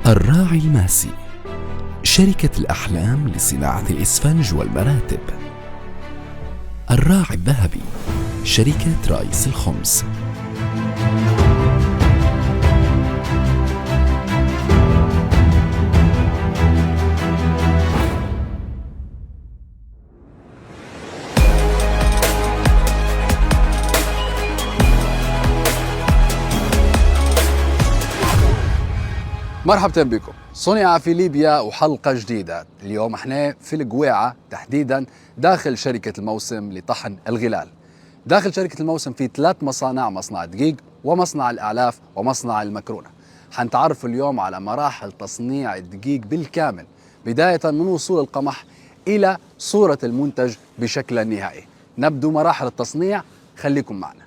الراعي الماسي، شركة الأحلام لصناعة الإسفنج والمراتب. الراعي الذهبي، شركة رئيس الخمس. مرحبا بكم. صنع في ليبيا وحلقة جديدة. اليوم احنا في القويعة تحديدا داخل شركة الموسم لطحن الغلال. داخل شركة الموسم في 3 مصانع، مصنع الدقيق ومصنع الأعلاف ومصنع المكرونة. حنتعرف اليوم على مراحل تصنيع الدقيق بالكامل، بداية من وصول القمح إلى صورة المنتج بشكل نهائي. نبدو مراحل التصنيع، خليكم معنا.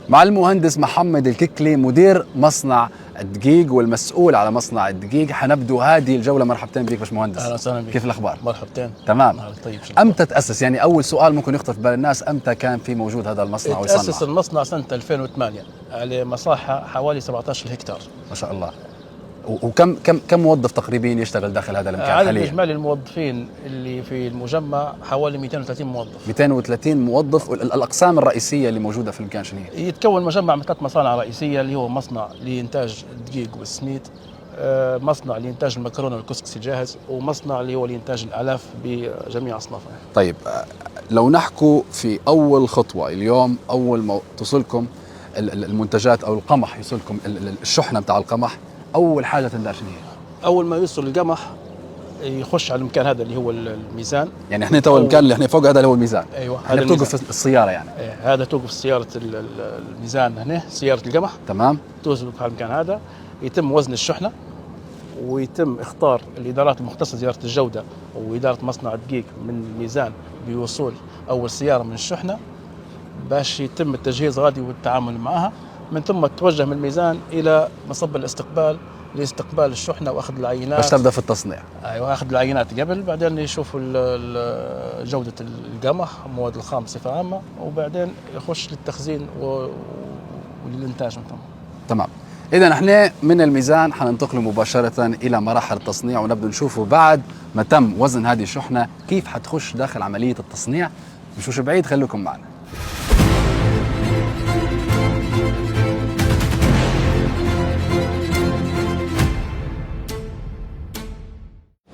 مع المهندس محمد الككلي مدير مصنع الدقيق والمسؤول على مصنع الدقيق. حنبدو هذه الجولة. مرحبتين بك باشمهندس. اهلا وسهلا بك. كيف الاخبار؟ مرحبتين. تمام. طيب. امتى تاسس؟ يعني اول سؤال ممكن يخطر في بال الناس، امتى كان في موجود هذا المصنع ويصنع؟ تاسس المصنع سنة 2008 على مساحة حوالي 17 هكتار. ما شاء الله. وكم كم موظف تقريبا يشتغل داخل هذا المكان حاليا؟ عدد اجمالي الموظفين اللي في المجمع حوالي 230 موظف. 230 موظف. الاقسام الرئيسيه اللي موجوده في المكان شنو هي؟ يتكون المجمع من 3 مصانع رئيسيه، اللي هو مصنع لانتاج الدقيق والسميد، مصنع لانتاج المكرونه والكسكسي الجاهز، ومصنع اللي هو لانتاج الاعلاف بجميع اصنافها. طيب، لو نحكوا في اول خطوه اليوم، اول ما توصلكم المنتجات او القمح، يوصلكم الشحنه بتاع القمح، اول حاجه تندار شنو هي؟ اول ما يوصل القمح يخش على المكان هذا اللي هو الميزان. يعني احنا تو المكان اللي احنا فوق هذا اللي هو الميزان. ايوه، هذا توقف السياره يعني. هذا توقف سياره الميزان هنا، سياره القمح. تمام. توصل على المكان هذا، يتم وزن الشحنه، ويتم اختار الادارات المختصه، اداره الجوده واداره مصنع الدقيق من الميزان بوصول اول سياره من الشحنه، باش يتم التجهيز غادي والتعامل معها. من ثم توجه من الميزان الى مصب الاستقبال لاستقبال الشحنه واخذ العينات. باش تبدا في التصنيع. ايوه، اخذ العينات قبل، بعدين يشوفوا جوده القمح، المواد الخام بصفه عامه، وبعدين يخش للتخزين وللانتاج من ثم. تمام. اذا احنا من الميزان حننتقل مباشره الى مراحل التصنيع، ونبدا نشوفوا بعد ما تم وزن هذه الشحنه كيف حتخش داخل عمليه التصنيع. مش بعيد، خليكم معنا.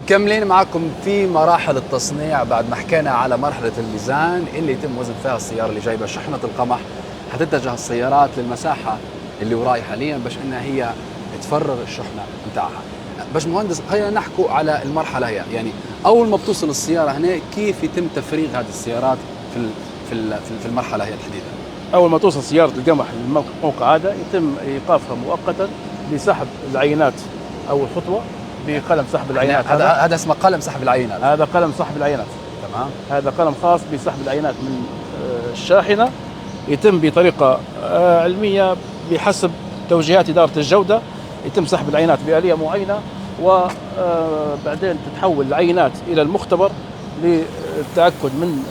كملين معكم في مراحل التصنيع. بعد ما حكينا على مرحلة الميزان اللي يتم وزن فيها السيارة اللي جايبة شحنة القمح، حتتجه السيارات للمساحة اللي وراي حاليا باش انها هي تفرغ الشحنة متاعها. باش مهندس، خلينا نحكوا على المرحلة هي، يعني أول ما بتوصل السيارة هنا كيف يتم تفريغ هذه السيارات في المرحلة هي تحديدا؟ أول ما توصل سيارة القمح للموقع هذا يتم إيقافها مؤقتا لسحب العينات. أول خطوة بقلم سحب العينات. هذا اسمه قلم سحب العينات. هذا قلم سحب العينات. تمام. هذا قلم خاص بسحب العينات من الشاحنة، يتم بطريقة علمية بحسب توجيهات إدارة الجودة. يتم سحب العينات بآلية معينة، وبعدين تتحول العينات إلى المختبر للتأكد من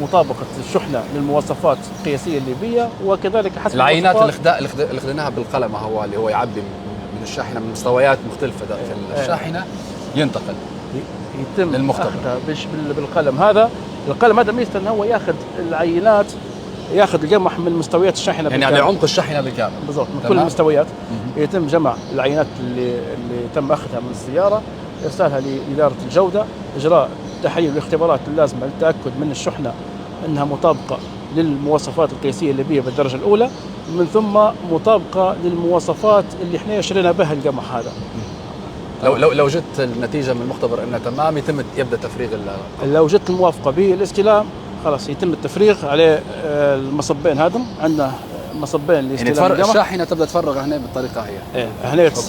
مطابقة الشحنة للمواصفات القياسية الليبية، وكذلك حسب العينات اللي خذيناها بالقلم، هو اللي هو يعبي من الشاحنة من مستويات مختلفة في الشاحنة، ينتقل يتم للمختبر بالقلم هذا. القلم هذا ميزته انه هو ياخذ العينات، ياخذ القمح من مستويات الشاحنه يعني على عمق الشاحنه بالكامل. بالضبط، من كل المستويات. يتم جمع العينات اللي تم اخذها من السياره، ارسالها لاداره الجوده، اجراء تحليل والاختبارات اللازمه للتاكد من الشحنه انها مطابقه للمواصفات القياسيه الليبيه بالدرجه الاولى، من ثم مطابقه للمواصفات اللي احنا شرينا بها القمح هذا. لو جت النتيجه من المختبر انها تمام، يبدا تفريغ. لو جت الموافقه بالاستلام، خلاص يتم التفريغ على المصبين. هذا عندنا مصبين لاستلام القمح. الشاحنه تبدا تفرغ هنا بالطريقه هي.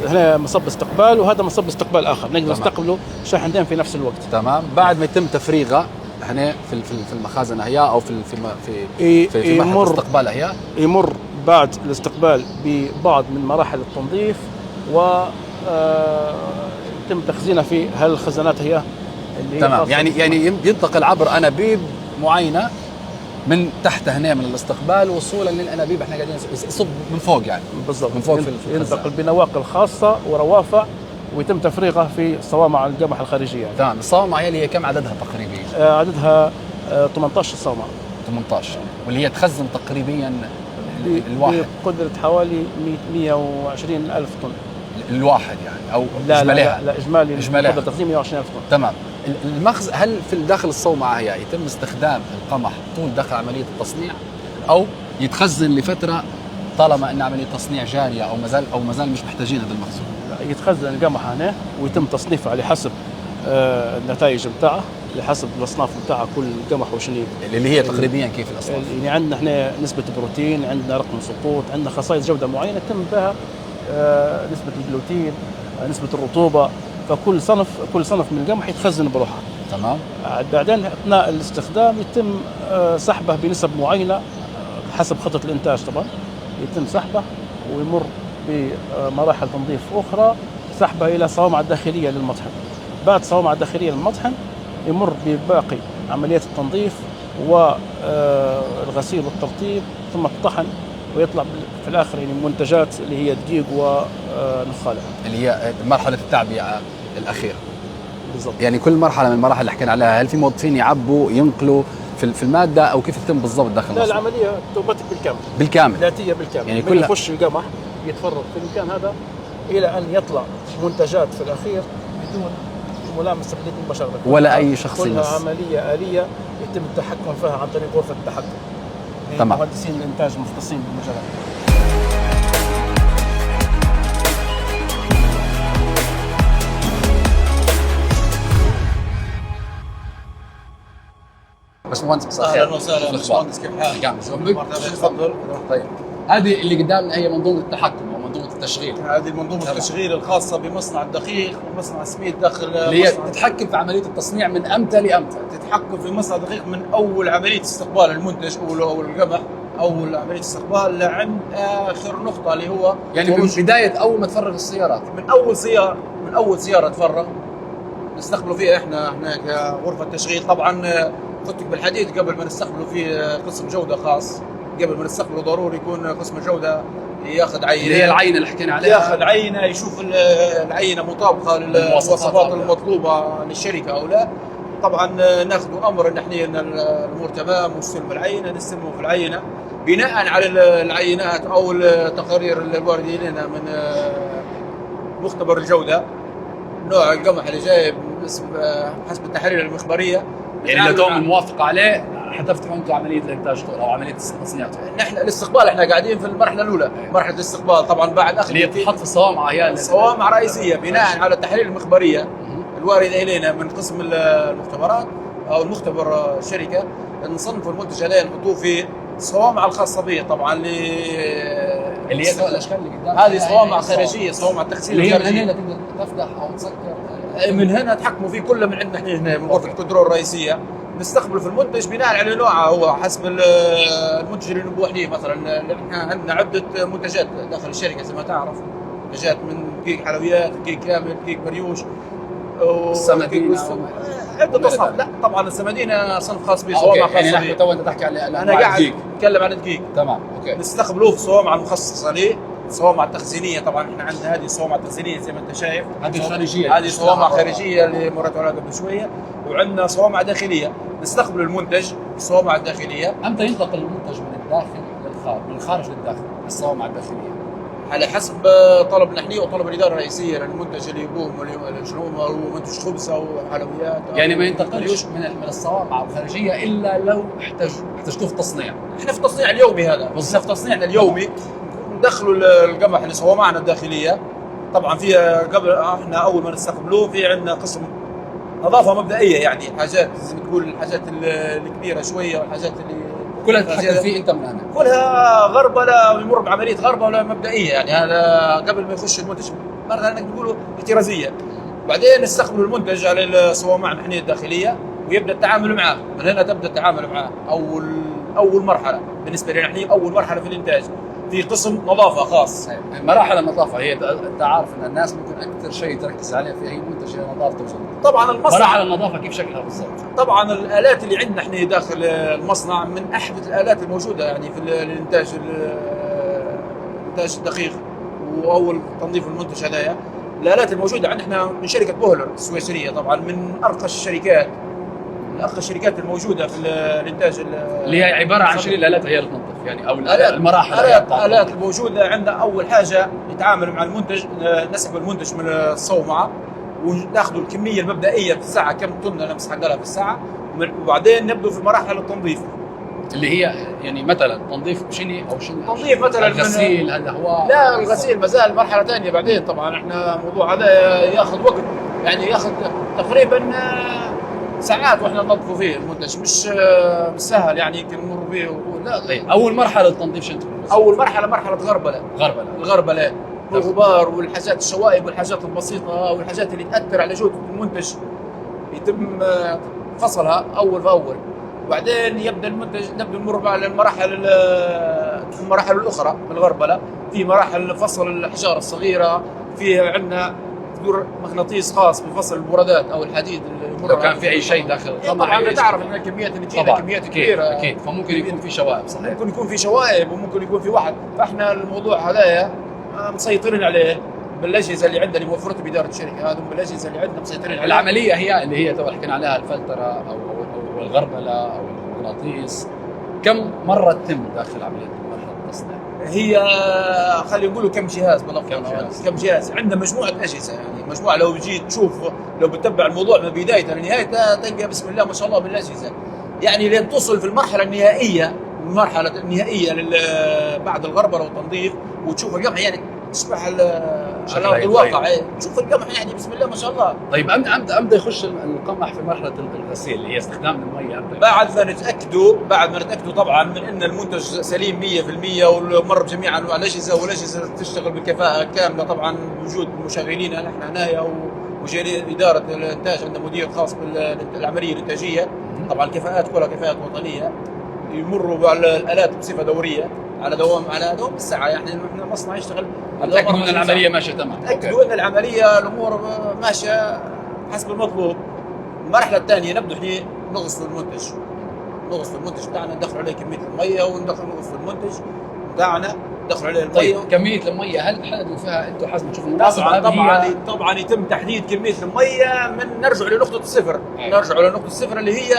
هنا مصب استقبال، وهذا مصب استقبال اخر، نقدر نستقبله شاحنتين في نفس الوقت. تمام. بعد ما يتم تفريغها هنا في المخازن هي، او في محطه استقبال هي، يمر بعد الاستقبال ببعض من مراحل التنظيف و يتم تخزينها في هالخزانات هي اللي تمام. يعني ينتقل عبر انابيب معينه من تحت هنا من الاستقبال وصولا للانابيب احنا قاعدين يصب من فوق يعني بالضبط من فوق ينتقل بنواقل خاصه وروافع ويتم تفريغها في صوامع القمح الخارجيه يعني. تمام. الصوامع هي كم عددها تقريبا؟ عددها 18 صومعه 18 واللي هي تخزن تقريبا الواحد بقدره حوالي 120 ألف طن الواحد يعني او لا اجمالها؟ لا اجمالي قدره تخزين 120 ألف طن. تمام. المخزن هل في داخل الصومعه هي يتم استخدام القمح طول داخل عمليه التصنيع او يتخزن لفتره طالما ان عمليه التصنيع جاريه او ما زال مش محتاجين هذا المخزون؟ يتخزن القمح هنا ويتم تصنيفه على حسب النتائج بتاعه، لحسب الاصناف بتاعه كل قمح وشنو اللي هي تقريبا كيف الاصناف؟ يعني عندنا احنا نسبه بروتين، عندنا رقم سقوط، عندنا خصائص جوده معينه تم بها نسبه الجلوتين، نسبه الرطوبه، فكل صنف من القمح يتخزن بروحه. تمام. بعدين اثناء الاستخدام يتم سحبه بنسب معينه حسب خطه الانتاج، طبعا يتم سحبه ويمر بمراحل تنظيف اخرى، سحبه الى صوامع الداخليه للمطحن. بعد صوامع الداخليه للمطحن يمر بباقي عمليات التنظيف والغسيل والترطيب ثم الطحن، ويطلع في الاخر يعني منتجات اللي هي دقيق ونخاله اللي هي مرحله التعبئه الاخيره. بالضبط. يعني كل مرحله من المراحل اللي حكينا عليها هل في موظفين يعبوا ينقلوا في الماده او كيف يتم بالضبط داخل لا المصنع؟ العمليه اوتوماتيك بالكامل ذاتيه بالكامل، يعني كل يخش القمح يتفرغ في المكان هذا الى ان يطلع منتجات في الاخير بدون ملامسه باليد مباشره، ولا اي شخص كلها يمس. عمليه آلية يتم التحكم فيها عن طريق غرفه التحكم. تمام. مهندسين الانتاج مختصين بالمجال. باشمهندس مساء الخير. اهلا وسهلا باشمهندس، كيف حالك؟ جنبك تفضل. طيب هذه اللي قدامنا هي منظومه التحكم او منظومه التشغيل. هذه منظومه التشغيل الخاصه بمصنع الدقيق ومصنع سميد داخل اللي هي تتحكم في عمليه التصنيع من امتى لامتى؟ تتحكم في مصنع الدقيق من اول عمليه استقبال المنتج او القمح، اول عمليه استقبال لعند اخر نقطه اللي هو يعني من بدايه اول ما تفرغ السيارات، من اول سياره تفرغ نستقبله فيها احنا كغرفه تشغيل. طبعا فتك بالحديد قبل ما نستقبله في قسم جوده خاص، قبل ما نستقبله ضروري يكون قسم الجوده ياخذ عينه، اللي هي العينه اللي حكينا عليها، ياخذ عينه يشوف العينه مطابقه للمواصفات المطلوبه للشركه او لا. طبعا ناخذ امر ان احنا الامور تمام ونستلم العينه، نستلمه في العينه بناء على العينات او التقارير الوارده لنا من مختبر الجوده، نوع القمح اللي جاي حسب التحاليل المخبريه. يعني لو توم الموافقه عليه حتفتحوا انتم عمليه الانتاج او عمليه تصنيع؟ نحن الاستقبال احنا قاعدين في المرحله الاولى، مرحله الاستقبال. طبعا بعد اخذ اللي هي بتحط في الصوامع، هي صوامع رئيسيه بناء على التحاليل المخبريه الوارده الينا من قسم المختبرات او المختبر الشركه، نصنف المنتج عليه نحطوه في الصوامع الخاصه به. طبعا اللي هي الاشكال اللي قدام هذه صوامع خارجيه، صوامع تغسيل اللي هي خارجيه. من هنا تقدر تفتح او تسكر، من هنا تحكموا فيه كله من عندنا احنا هنا من غرفه الكنترول الرئيسيه. نستقبله في المنتج بناء على نوعه هو حسب المنتج اللي نبوح ليه. مثلا احنا عندنا عده منتجات داخل الشركه زي ما تعرف، منتجات من دقيق حلويات، دقيق كامل، دقيق بريوش، السمدين، عده اصناف. لا طبعا السمدين صنف خاص به، صوامع خاصه يعني به. تو انت تحكي على انا قاعد اتكلم عن الدقيق. تمام اوكي. نستقبلوه في صوامع المخصصه ليه، صوامع تخزينيه. طبعا احنا عندنا هذه الصوامع التخزينيه زي ما انت شايف، هذه الخارجيه، هذه صوامع خارجيه اللي مرت عليها قبل شويه، وعندنا صوامع داخليه. نستقبل المنتج في الصوامع الداخليه. امتى ينتقل المنتج من الداخل للخارج، من الخارج للداخل الصوامع الداخليه؟ على حسب طلبنا احنا وطلب الاداره الرئيسيه للمنتج اللي يبوه شنو هو منتج خبز او حلويات أو يعني ما ينتقلش من الصوامع الخارجيه الا لو احتجتوه في التصنيع. احنا في التصنيع اليومي هذا، بس في تصنيعنا اليومي ندخلوا القمح لصوامعنا الداخليه. طبعا فيها قبل احنا اول ما نستقبلوه في عندنا قسم نظافه مبدئيه، يعني حاجات زي ما تقول الحاجات الكبيره شويه والحاجات اللي كلها تتحكم فيه انت من هنا، كلها غربله ويمر بعمليه غربله مبدئيه. يعني هذا قبل ما يخش المنتج مرة انك تقولوا احترازيه. بعدين نستقبلوا المنتج على صوامعنا احنا الداخليه ويبدا التعامل معاه. من هنا تبدا التعامل معاه اول مرحله بالنسبه لنا احنا، اول مرحله في الانتاج في قسم نظافه خاص. مراحل النظافه هي انت عارف ان الناس ممكن اكثر شيء تركز عليه في اي منتج هي نظافته وجودته. طبعا المصنع مراحل النظافه كيف شكلها بالضبط؟ طبعا الالات اللي عندنا احنا داخل المصنع من احدث الالات الموجوده يعني في الانتاج الدقيق واول تنظيف المنتج هذايا. الالات الموجوده عندنا من شركه بوهلر السويسريه، طبعا من ارقى الشركات الموجوده في الانتاج اللي هي عباره عن شنو الالات هي اللي تنظف يعني او المراحل الالات الموجوده عندنا. اول حاجه نتعامل مع المنتج، نسحب المنتج من الصومعه وناخذ الكميه المبدئيه في الساعه كم طن نمسح لها في الساعه، وبعدين نبدو في مراحل التنظيف اللي هي يعني مثلا تنظيف شنو او شنو تنظيف مثلا الغسيل الهواء. لا الغسيل مازال مرحله ثانيه بعدين. طبعا احنا الموضوع هذا ياخذ وقت، يعني ياخذ تقريبا ساعات واحنا ننظفوا فيه المنتج، مش سهل يعني يمكن نمر به. لا طيب اول مرحله التنظيف شنو؟ اول مرحله غربله الغبار والحاجات الشوائب والحاجات البسيطه والحاجات اللي تاثر على جوده المنتج يتم فصلها اول باول. وبعدين يبدا المنتج نبدا نمر على المراحل الاخرى من الغربله. في مراحل فصل الاحجار الصغيره، في عندنا دور مغناطيس خاص بفصل البرادات او الحديد اللي لو كان في اي شيء داخل طبعا انت تعرف ان الكميات اللي تجينا كميات كبيره اكيد فممكن يكون في شوائب. صحيح ممكن يكون في شوائب وممكن يكون في واحد. فاحنا الموضوع هذايا مسيطرين عليه بالاجهزه اللي عندنا اللي وفرتها باداره الشركه. هذول بالاجهزه اللي عندنا مسيطرين عليها. العمليه هي اللي هي تو حكينا عليها الفلتره او الغربله او المغناطيس. كم مره تتم داخل عمليه مرحله التصنيع؟ هي خلينا نقولوا كم جهاز كم جهاز عندنا مجموعه اجهزه، يعني مجموعه. لو جيت تشوف لو بتتبع الموضوع من بدايته لنهايته تلقى بسم الله ما شاء الله بالاجهزه، يعني لين توصل في المرحله النهائيه بعد الغربله والتنظيف وتشوف القمح يعني تشبه على ارض الواقع. تشوف القمح يعني بسم الله ما شاء الله. طيب امتى يخش القمح في مرحله الغسيل اللي هي استخدام الميه؟ بعد ما نتاكدوا طبعا من ان المنتج سليم 100% ومر بجميع انواع الاجهزه والاجهزه تشتغل بكفاءه كامله، طبعا بوجود مشغلين نحن هنايا ومجري اداره الانتاج عندنا مدير خاص بالعمليه الانتاجيه. طبعا الكفاءات كلها كفاءات وطنيه، يمروا على الالات بصفه دوريه على دوام الساعه. يعني احنا مصنع يشتغل تاكدوا ان العمليه ماشيه تمام، تاكدوا ان العمليه الامور ماشيه حسب المطلوب. المرحله الثانيه نبدا احنا نغسل المنتج بتاعنا، ندخل عليه كميه الميه ونغسل المنتج بتاعنا، ندخل عليه الميه. طيب كميه الميه هل حددوا فيها انتم حسب تشوفوا طبعا يتم تحديد كميه الميه من نرجع لنقطه الصفر. نرجع لنقطه الصفر اللي هي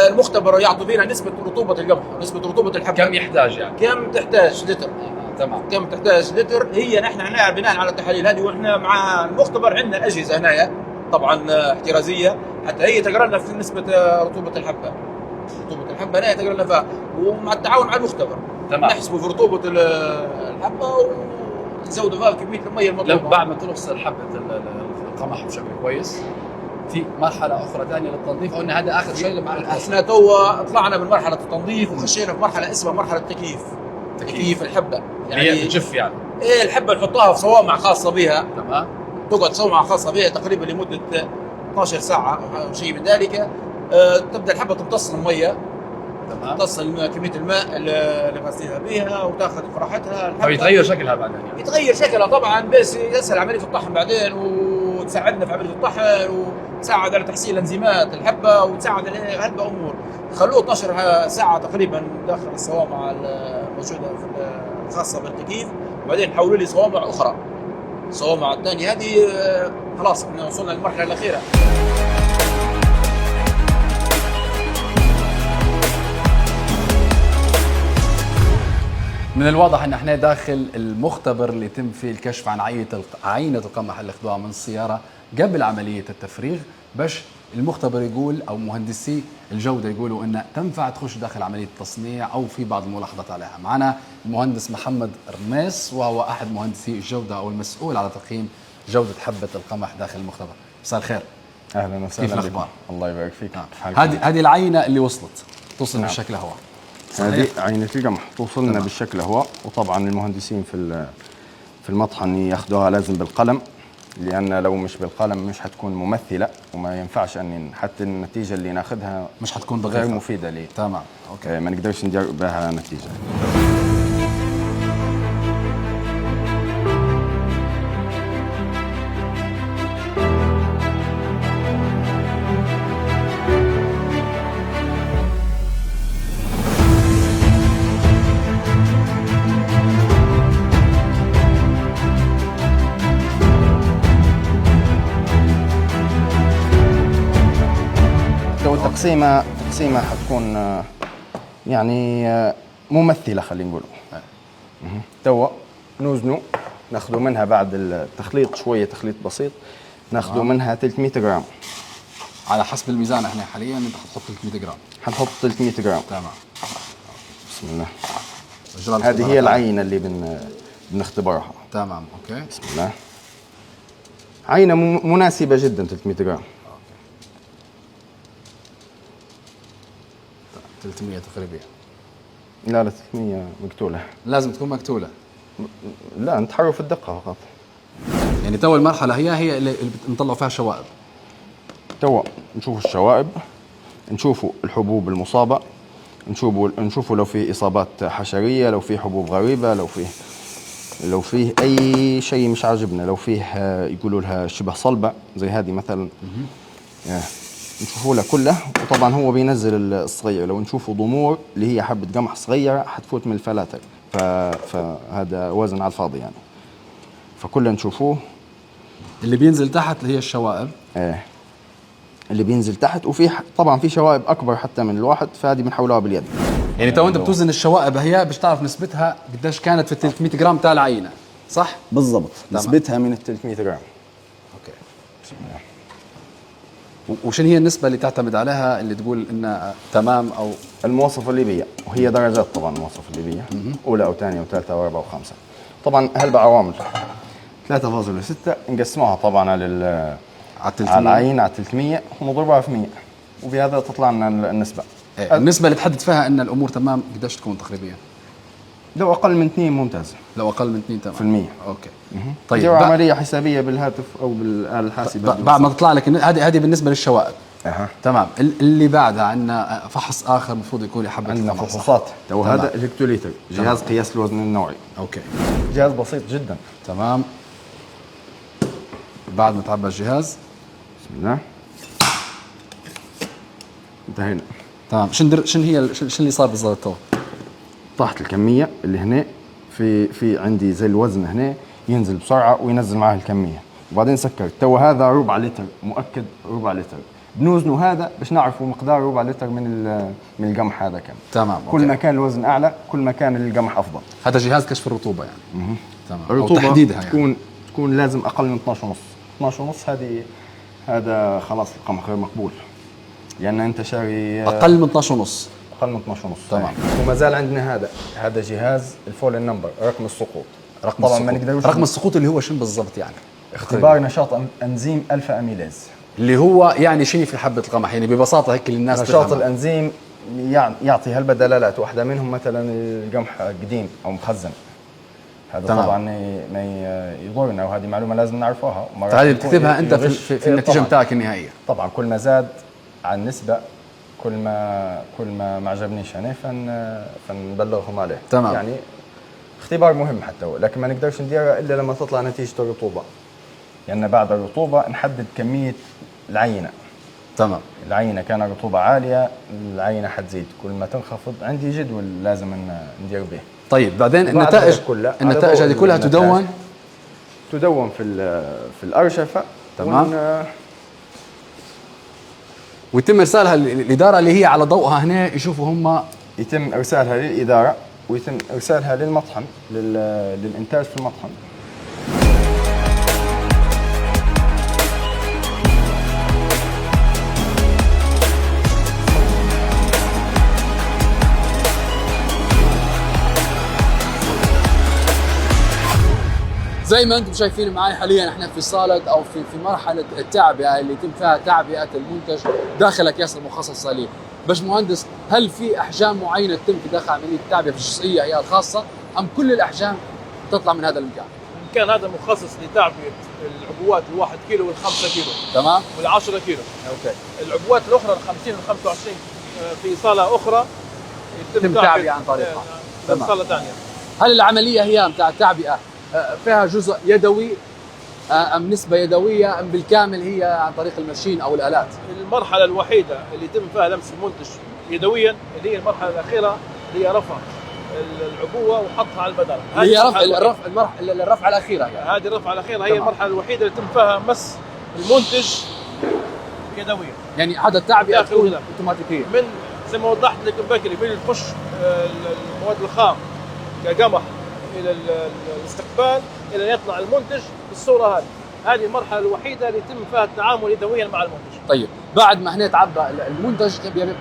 المختبر يعطوا فينا نسبة رطوبة القمح ونسبة رطوبة الحبة. كم يحتاج يعني؟ كم تحتاج لتر؟ تمام. كم تحتاج لتر؟ هي نحن هنا بناء على التحاليل هذه، واحنا مع المختبر عندنا أجهزة هنايا طبعا احترازية حتى هي تقرا لنا في نسبة رطوبة الحبة. رطوبة الحبة هنا تقرا لنا فيها، ومع التعاون مع المختبر تمام نحسبوا في رطوبة الحبة ونزودوا فيها كمية المية المطلوبة. بعد ما تغسل حبة القمح بشكل كويس في مرحلة أخرى ثانية للتنظيف، أو إن هذا آخر شيء مع احنا توا طلعنا من مرحلة التنظيف وخشينا في مرحلة اسمها مرحلة تكييف الحبة. يعني هي بتجف يعني إيه الحبة نحطها في صوامع خاصة بها. تمام. تقعد صومعة خاصة بها تقريبا لمدة 12 ساعة أو شيء من ذلك. تبدأ الحبة تمتص المية. تمام. تمتص كمية الماء اللي غسلها بها وتاخذ فرحتها. فيتغير شكلها بعدين يعني. يتغير شكلها طبعا، بس يسهل عملية الطحن بعدين وتساعدنا في عمليه الطحن وتساعد على تحسين انزيمات الحبه وتساعد على هلبة امور. خلوه 12 ساعه تقريبا داخل الصوامع الموجوده الخاصه بالتكييف، وبعدين حولوا لي صوامع اخرى. الصوامع الثانيه هذه خلاص احنا وصلنا للمرحله الاخيره. من الواضح ان احنا داخل المختبر اللي يتم فيه الكشف عن عينة القمح اللي اخذوها من السيارة قبل عملية التفريغ، باش المختبر يقول او مهندسي الجودة يقولوا ان تنفع تخش داخل عملية التصنيع او في بعض الملاحظات عليها. معنا المهندس محمد رميس وهو احد مهندسي الجودة او المسؤول على تقييم جودة حبة القمح داخل المختبر. مساء الخير. اهلا وسهلا. كيف الاخبار؟ الله يبارك فيك. هذه العينة اللي توصل بالشكل هو. هذه عينة القمح توصلنا بالشكل هو، وطبعا المهندسين في المطحن ياخذوها لازم بالقلم، لان لو مش بالقلم مش حتكون ممثله وما ينفعش ان حتى النتيجه اللي ناخذها مش حتكون غير مفيده لي. تمام اوكي. ما نقدرش ندير بها نتيجه. تقسيمه حتكون يعني ممثله خلينا نقول. توا نوزنوا ناخذوا منها بعد التخليط شويه تخليط بسيط، ناخذوا منها 300 جرام على حسب الميزان. احنا حاليا انت حتحط 300 جرام. حنحط 300 جرام. تمام. بسم الله. هذه هي العينه اللي بنختبرها. تمام. اوكي. بسم الله. عينه مناسبه جدا 300 جرام. 300 تقريبا. لا 300 مقتوله. لازم تكون مقتوله. لا نتحروا في الدقه فقط. يعني تو المرحله هي اللي بنطلعوا فيها شوائب. تو نشوف الشوائب، نشوفوا الحبوب المصابه، نشوفوا لو في اصابات حشريه، لو في حبوب غريبه، لو فيه اي شيء مش عاجبنا، لو فيه يقولوا لها شبه صلبه زي هذه مثلا. نشوفوا له كله. وطبعا هو بينزل الصغير. لو نشوفوا ضمور اللي هي حبه قمح صغيره حتفوت من الفلاتر، فهذا وزن على الفاضي يعني. فكله نشوفوه. اللي بينزل تحت اللي هي الشوائب. اللي بينزل تحت. وفي طبعا في شوائب اكبر حتى من الواحد، فهذه بنحولها باليد. يعني تو انت بتوزن الشوائب هي باش تعرف نسبتها قديش كانت في 300 جرام تاع العينه، صح؟ بالضبط. نسبتها من 300 جرام. اوكي. بسم الله. وشنو هي النسبه اللي تعتمد عليها اللي تقول انها تمام؟ او المواصفه الليبيه، وهي درجات طبعا المواصفه الليبيه، اولى او ثانيه وثالثه واربعه وخمسه. طبعا هالبعوامل 3.6 نقسموها طبعا على العين على 300 ونضربها في 100، وبهذا تطلع لنا النسبه. النسبه اللي تحدد فيها ان الامور تمام قديش تكون تقريبا؟ لو اقل من 2 ممتاز. لو اقل من 2 تمام. في المية. اوكي. طيب عمليه حسابيه بالهاتف او بالاله الحاسبه بعد ما تطلع لك هذه بالنسبه للشوائب. تمام. اللي بعدها عندنا فحص اخر المفروض يكون لحبه عندنا فحوصات. وهذا الهكتوليتر، جهاز قياس الوزن النوعي. اوكي. جهاز بسيط جدا. تمام. بعد ما تعبى الجهاز، بسم الله، انتهينا. تمام. شنو اللي صار بالضبط تو؟ طاحت الكميه اللي هنا في عندي زي الوزن هنا، ينزل بسرعه وينزل معاه الكميه، وبعدين سكرت. تو هذا ربع لتر، مؤكد ربع لتر. بنوزنه هذا باش نعرفوا مقدار ربع لتر من القمح هذا كم. تمام. كل ما كان الوزن اعلى كل ما كان القمح افضل. هذا جهاز كشف الرطوبه يعني. تمام. الرطوبه تحديدها يعني تكون لازم اقل من 12.5. هذا خلاص القمح غير مقبول، لان انت شاري اقل من 12.5. اقل من 12.5. تمام. وما زال عندنا هذا جهاز الفول النمبر، رقم السقوط. طبعا ما نقدرش. رقم السقوط اللي هو شنو بالضبط يعني؟ اختبار نشاط انزيم الفا اميليز، اللي هو يعني شنو في حبه القمح يعني ببساطه هيك للناس نشاط تفهم. الانزيم يعطي هالبدلالات. واحده منهم مثلا القمح قديم او مخزن. هذا تمام. طبعا ما يضرنا، وهذه معلومه لازم نعرفها. هذه بتكتبها انت في النتيجه بتاعك النهائيه. طبعا كل ما زاد عن نسبه كل ما عجبنيش انا فنبلغهم عليه. تمام. يعني اختبار مهم حتى هو، لكن ما نقدرش نديرها الا لما تطلع نتيجه الرطوبه، لان يعني بعد الرطوبه نحدد كميه العينه. تمام. العينه كان الرطوبه عاليه العينه حتزيد، كل ما تنخفض عندي جدول لازم ندير به. طيب بعدين النتائج هذه كلها تدون في الارشفه. تمام. ويتم ارسالها للاداره اللي هي على ضوءها هنا يشوفوا هم. يتم ارسالها للاداره ويتم ارسالها للمطحن للانتاج في المطحن. زي ما انتم شايفين معي حاليا احنا في صاله او في مرحله التعبئه اللي يتم فيها تعبئه المنتج داخل الاكياس المخصصه ليه. باشمهندس، هل في احجام معينه تتم في داخل عمليه التعبئه في الجزئيه هي الخاصه ام كل الاحجام تطلع من هذا المكان؟ المكان هذا مخصص لتعبئه العبوات ال1 كيلو وال5 كيلو. تمام. وال10 كيلو. اوكي. العبوات الاخرى ال50 وال25 في صاله اخرى يتم تعبئه عن طريقها. تمام. صاله ثانيه. هل العمليه هي بتاع التعبئه فيها جزء يدوي ام نسبه يدويه ام بالكامل هي عن طريق الماشين او الالات؟ المرحله الوحيده اللي يتم فيها لمس المنتج يدويا اللي هي المرحله الاخيره اللي هي رفع العبوه وحطها على البدله. هي الرفعه الاخيره يعني. هذه الرفعه الاخيره هي المرحله الوحيده اللي يتم فيها مس المنتج يدويا. يعني هذا التعبئه داخل تكون الغلاف. اوتوماتيكيه. من زي ما وضحت لك بكري، من يخش المواد الخام كقمح الى الاستقبال الى يطلع المنتج بالصوره هذه. هذه المرحله الوحيده اللي يتم فيها التعامل يدويا مع المنتج. طيب بعد ما هنا تعبى المنتج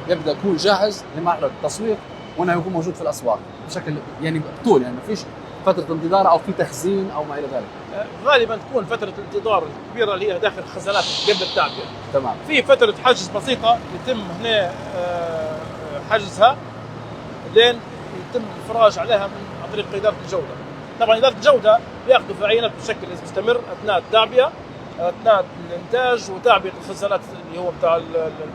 يبدا يكون جاهز لمرحله التسويق، وانه يكون موجود في الاسواق بشكل يعني طول، يعني ما فيش فتره انتظار او في تخزين او ما الى ذلك. غالبا تكون فتره الانتظار الكبيره اللي هي داخل الخزانات قبل التعبئه. تمام. في فتره حجز بسيطه يتم هنا حجزها لين يتم الافراج عليها عن طريق اداره الجوده. طبعا اداره الجوده بياخذوا في عينات بشكل مستمر اثناء التعبئه، اثناء الانتاج وتعبئه الخزانات اللي هو بتاع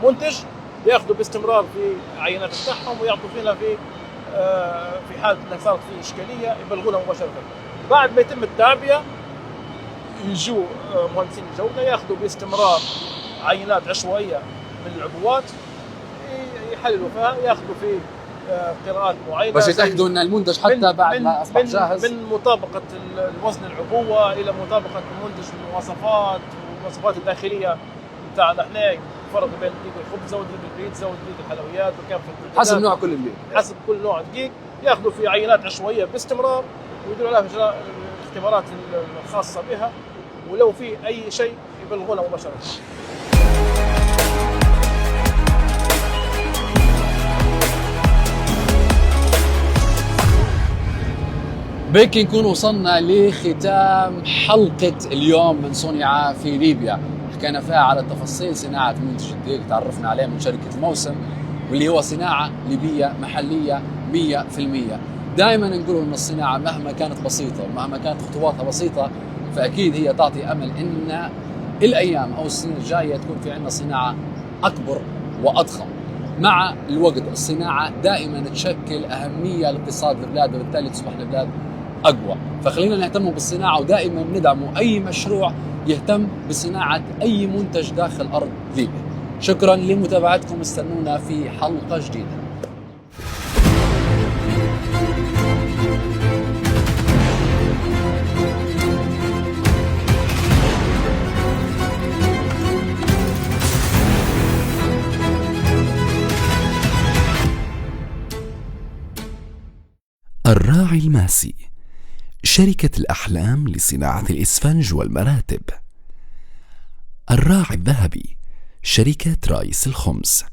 المنتج، بياخذوا باستمرار في عينات بتاعهم ويعطوا فينا في حاله انها صارت في اشكاليه يبلغونا مباشره. بعد ما يتم التعبئه يجوا مهندسين الجوده ياخذوا باستمرار عينات عشوائيه من العبوات يحللوا فيها، ياخذوا في قراءات معينه بس يتاكدوا ان المنتج حتى بعد ما اصبح جاهز من مطابقه الوزن العبوه الى مطابقه المنتج المواصفات والمواصفات الداخليه بتاعنا احنا، فرق بين دقيق الخبز ودقيق البيتزا ودقيق الحلويات وكافه حسب نوع كل دقيق. حسب كل نوع دقيق ياخذوا في عينات عشوائيه باستمرار ويديروا لها اجراء الاختبارات الخاصه بها، ولو في اي شيء يبلغونا مباشره. بهيك نكون وصلنا لختام حلقة اليوم من صنع في ليبيا. حكينا فيها على تفاصيل صناعة منتج الدقيق، تعرفنا عليه من شركة الموسم، واللي هو صناعة ليبية محلية 100%. دائما نقول ان الصناعة مهما كانت بسيطة ومهما كانت خطواتها بسيطة فأكيد هي تعطي أمل ان الأيام أو السنين الجاية تكون في عندنا صناعة أكبر وأضخم. مع الوقت الصناعة دائما تشكل أهمية لاقتصاد البلاد، وبالتالي تصبح البلاد أقوى. فخلينا نهتم بالصناعة ودائما ندعم أي مشروع يهتم بصناعة أي منتج داخل أرض ليبيا. شكرا لمتابعتكم، استنونا في حلقة جديدة. الراعي الماسي، شركة الأحلام لصناعة الإسفنج والمراتب. الراعي الذهبي، شركة رايس الخمس.